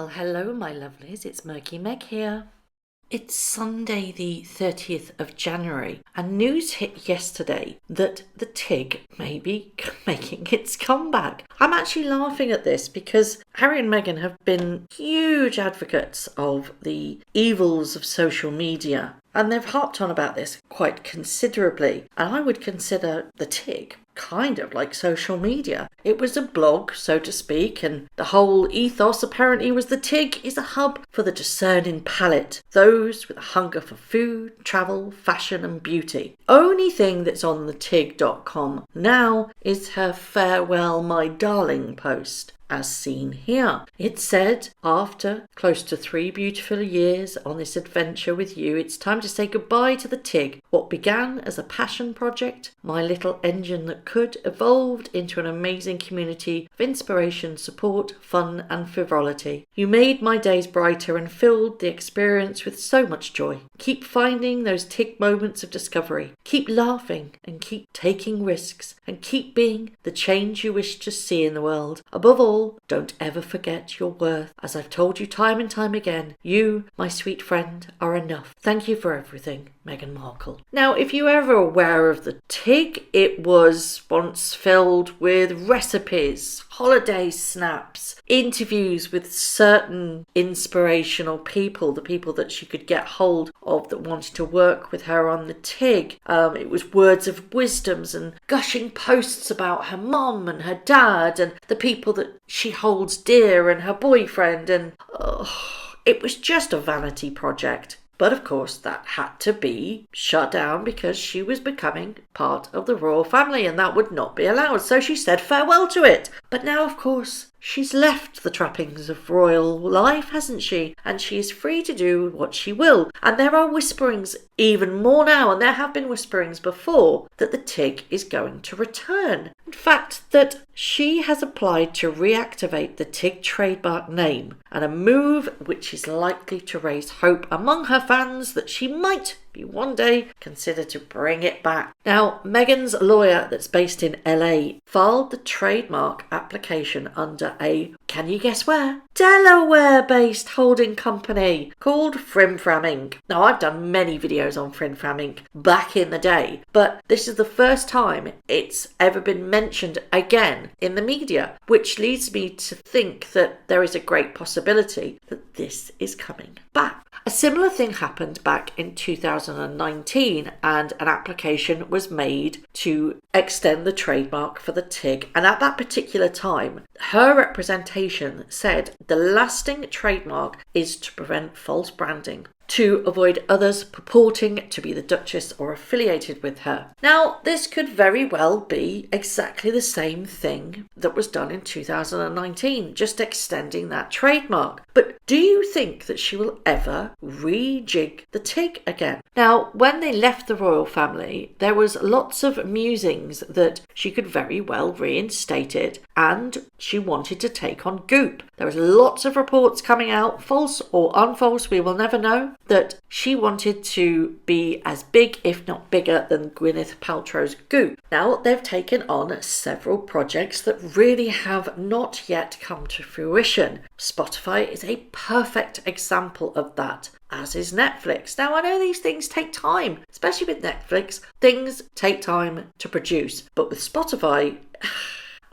Well, hello, my lovelies. It's Murky Meg here. It's Sunday, the 30th of January, and news hit yesterday that the Tig may be making its comeback. I'm actually laughing at this because Harry and Meghan have been huge advocates of the evils of social media, and they've harped on about this quite considerably. And I would consider the Tig kind of like social media. It was a blog, so to speak, and the whole ethos apparently was the Tig is a hub for the discerning palate, those with a hunger for food, travel, fashion and beauty. Only thing that's on the tig.com now is her farewell my darling post, as seen here. It said, after close to 3 beautiful years on this adventure with you, it's time to say goodbye to the Tig. What began as a passion project, my little engine that could, evolved into an amazing community of inspiration, support, fun and frivolity. You made my days brighter and filled the experience with so much joy. Keep finding those Tig moments of discovery. Keep laughing and keep taking risks and keep being the change you wish to see in the world. Above all, don't ever forget your worth. As I've told you time and time again, you, my sweet friend, are enough. Thank you for everything, Meghan Markle. Now, if you're ever aware of the Tig, it was once filled with recipes, holiday snaps, interviews with certain inspirational people, the people that she could get hold of that wanted to work with her on the Tig. It was words of wisdoms and gushing posts about her mum and her dad and the people that she holds dear and her boyfriend, and it was just a vanity project. But of course that had to be shut down because she was becoming part of the royal family and that would not be allowed. So she said farewell to it. But now, of course, she's left the trappings of royal life, hasn't she? And she is free to do what she will. And there are whisperings even more now, and there have been whisperings before, that the Tig is going to return. In fact, that she has applied to reactivate the Tig trademark name, and a move which is likely to raise hope among her fans that she might be one day considered to bring it back. Now, Meghan's lawyer that's based in LA filed the trademark application under a, can you guess where? Delaware-based holding company called Frame Inc. Now, I've done many videos on Frame Inc. back in the day, but this is the first time it's ever been mentioned again in the media, which leads me to think that there is a great possibility that this is coming back. A similar thing happened back in 2019, and an application was made to extend the trademark for the Tig. And at that particular time, her representation said the lasting trademark is to prevent false branding, to avoid others purporting to be the Duchess or affiliated with her. Now, this could very well be exactly the same thing that was done in 2019, just extending that trademark. But do you think that she will ever rejig the Tig again? Now, when they left the royal family, there was lots of musings that she could very well reinstate it, and she wanted to take on Goop. There was lots of reports coming out, false or unfalse, we will never know, that she wanted to be as big, if not bigger, than Gwyneth Paltrow's Goop. Now, they've taken on several projects that really have not yet come to fruition. Spotify is a perfect example of that, as is Netflix. Now, I know these things take time, especially with Netflix. Things take time to produce. But with Spotify,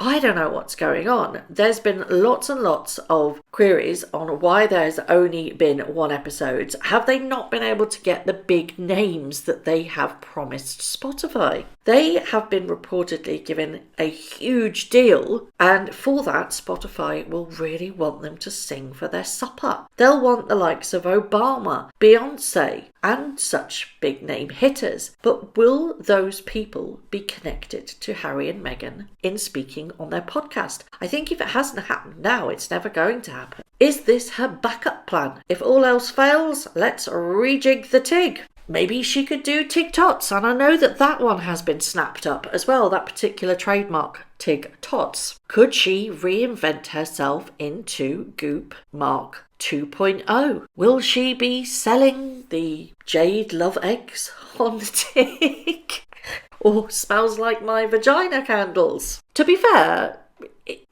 I don't know what's going on. There's been lots and lots of queries on why there's only been 1 episode. Have they not been able to get the big names that they have promised Spotify? They have been reportedly given a huge deal, and for that, Spotify will really want them to sing for their supper. They'll want the likes of Obama, Beyonce, and such big name hitters. But will those people be connected to Harry and Meghan in speaking on their podcast? I think if it hasn't happened now, it's never going to happen. Is this her backup plan? If all else fails, let's rejig the Tig. Maybe she could do Tig Tots, and I know that that one has been snapped up as well, that particular trademark, Tig Tots. Could she reinvent herself into Goop Mark 2.0? Will she be selling the jade love eggs on the Tig? Or smells like my vagina candles? To be fair,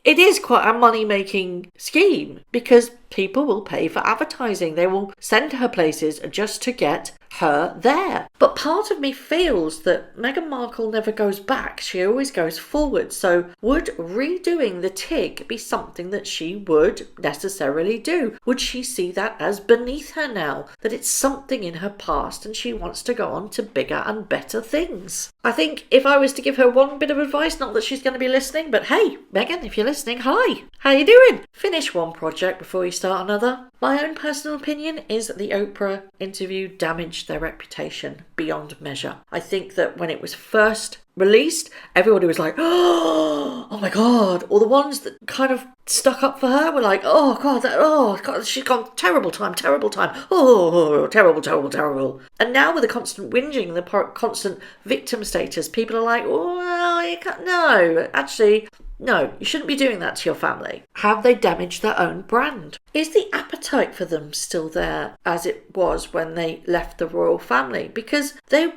it is quite a money-making scheme because people will pay for advertising. They will send her places just to get her there. But part of me feels that Meghan Markle never goes back. She always goes forward. So would redoing the Tig be something that she would necessarily do? Would she see that as beneath her now? That it's something in her past and she wants to go on to bigger and better things? I think if I was to give her one bit of advice, not that she's going to be listening, but hey, Meghan, if you're listening, hi, how you doing? Finish one project before you start another. My own personal opinion is that the Oprah interview damaged their reputation beyond measure. I think that when it was first released, everybody was like, oh my God. All the ones that kind of stuck up for her were like, oh God, she's gone terrible time, oh, terrible. And now with the constant whinging, the constant victim status, people are like, oh, you can't, no, you shouldn't be doing that to your family. Have they damaged their own brand? Is the appetite for them still there as it was when they left the royal family? Because they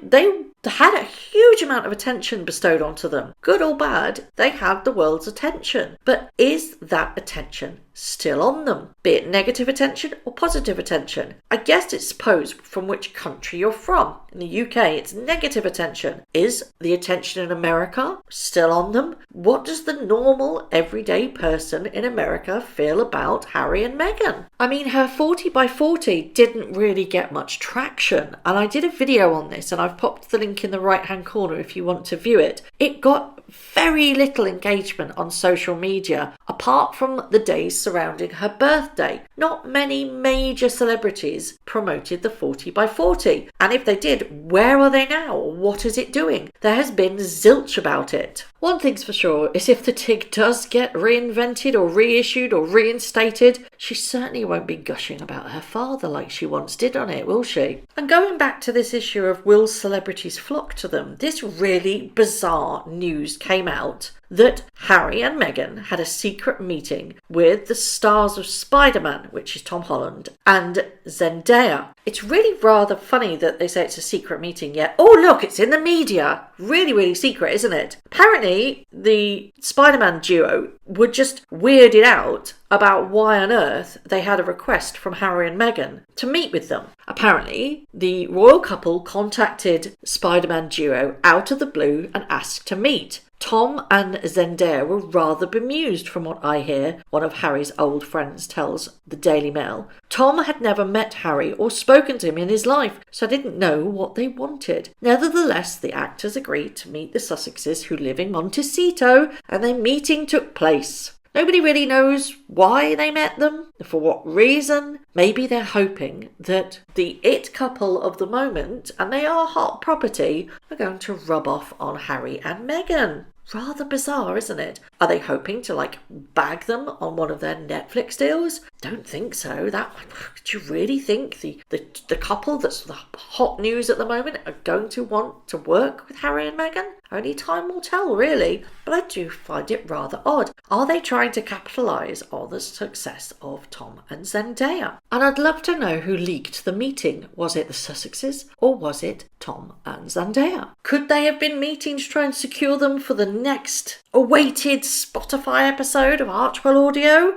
had a huge amount of attention bestowed onto them. Good or bad, they had the world's attention. But is that attention still on them? Be it negative attention or positive attention? I guess it's supposed from which country you're from. In the UK, it's negative attention. Is the attention in America still on them? What does the normal, everyday person in America feel about Harry and Meghan? I mean, her 40 by 40 didn't really get much traction. And I did a video on this and I've popped the link in the right hand corner if you want to view it. It got very little engagement on social media apart from the days surrounding her birthday. Not many major celebrities promoted the 40 by 40. And if they did, where are they now? What is it doing? There has been zilch about it. One thing's for sure is if the Tig does get reinvented or reissued or reinstated, she certainly won't be gushing about her father like she once did on it, will she? And going back to this issue of will celebrities flock to them, this really bizarre news came out that Harry and Meghan had a secret meeting with the stars of Spider-Man, which is Tom Holland, and Zendaya. It's really rather funny that they say it's a secret meeting, yet, oh look, it's in the media. Really, really secret, isn't it? Apparently, the Spider-Man duo were just weirded out about why on earth they had a request from Harry and Meghan to meet with them. Apparently, the royal couple contacted Spider-Man duo out of the blue and asked to meet. Tom and Zendaya were rather bemused from what I hear, one of Harry's old friends tells the Daily Mail. Tom had never met Harry or spoken to him in his life, so didn't know what they wanted. Nevertheless, the actors agreed to meet the Sussexes who live in Montecito, and their meeting took place. Nobody really knows why they met them, for what reason. Maybe they're hoping that the it couple of the moment, and they are hot property, are going to rub off on Harry and Meghan. Rather bizarre, isn't it? Are they hoping to bag them on one of their Netflix deals? Don't think so. Do you really think the couple that's the hot news at the moment are going to want to work with Harry and Meghan? Only time will tell, really. But I do find it rather odd. Are they trying to capitalise on the success of Tom and Zendaya? And I'd love to know who leaked the meeting. Was it the Sussexes or was it Tom and Zendaya? Could they have been meeting to try and secure them for the next awaited Spotify episode of Archwell Audio?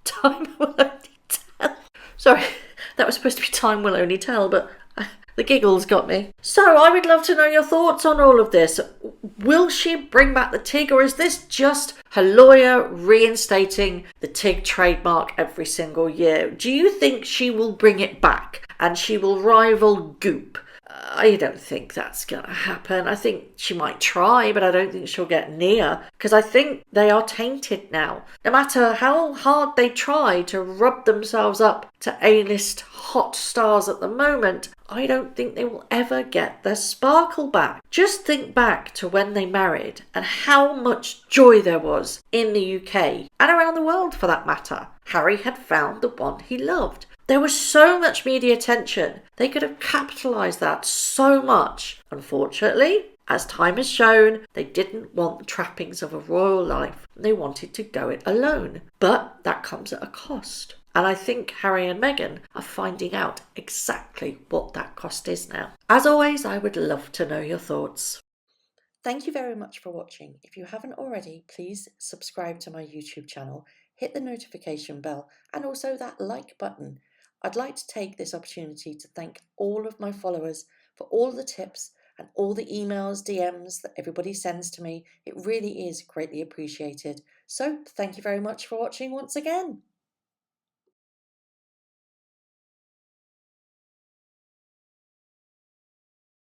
Time will only tell. Sorry, that was supposed to be time will only tell, but the giggles got me. So I would love to know your thoughts on all of this. Will she bring back the Tig, or is this just her lawyer reinstating the Tig trademark every single year? Do you think she will bring it back and she will rival Goop? I don't think that's going to happen. I think she might try, but I don't think she'll get near, because I think they are tainted now. No matter how hard they try to rub themselves up to A-list hot stars at the moment, I don't think they will ever get their sparkle back. Just think back to when they married and how much joy there was in the UK and around the world for that matter. Harry had found the one he loved. There was so much media attention. They could have capitalised that so much. Unfortunately, as time has shown, they didn't want the trappings of a royal life. They wanted to go it alone. But that comes at a cost. And I think Harry and Meghan are finding out exactly what that cost is now. As always, I would love to know your thoughts. Thank you very much for watching. If you haven't already, please subscribe to my YouTube channel, hit the notification bell and also that like button. I'd like to take this opportunity to thank all of my followers for all the tips and all the emails, DMs that everybody sends to me. It really is greatly appreciated. So thank you very much for watching once again.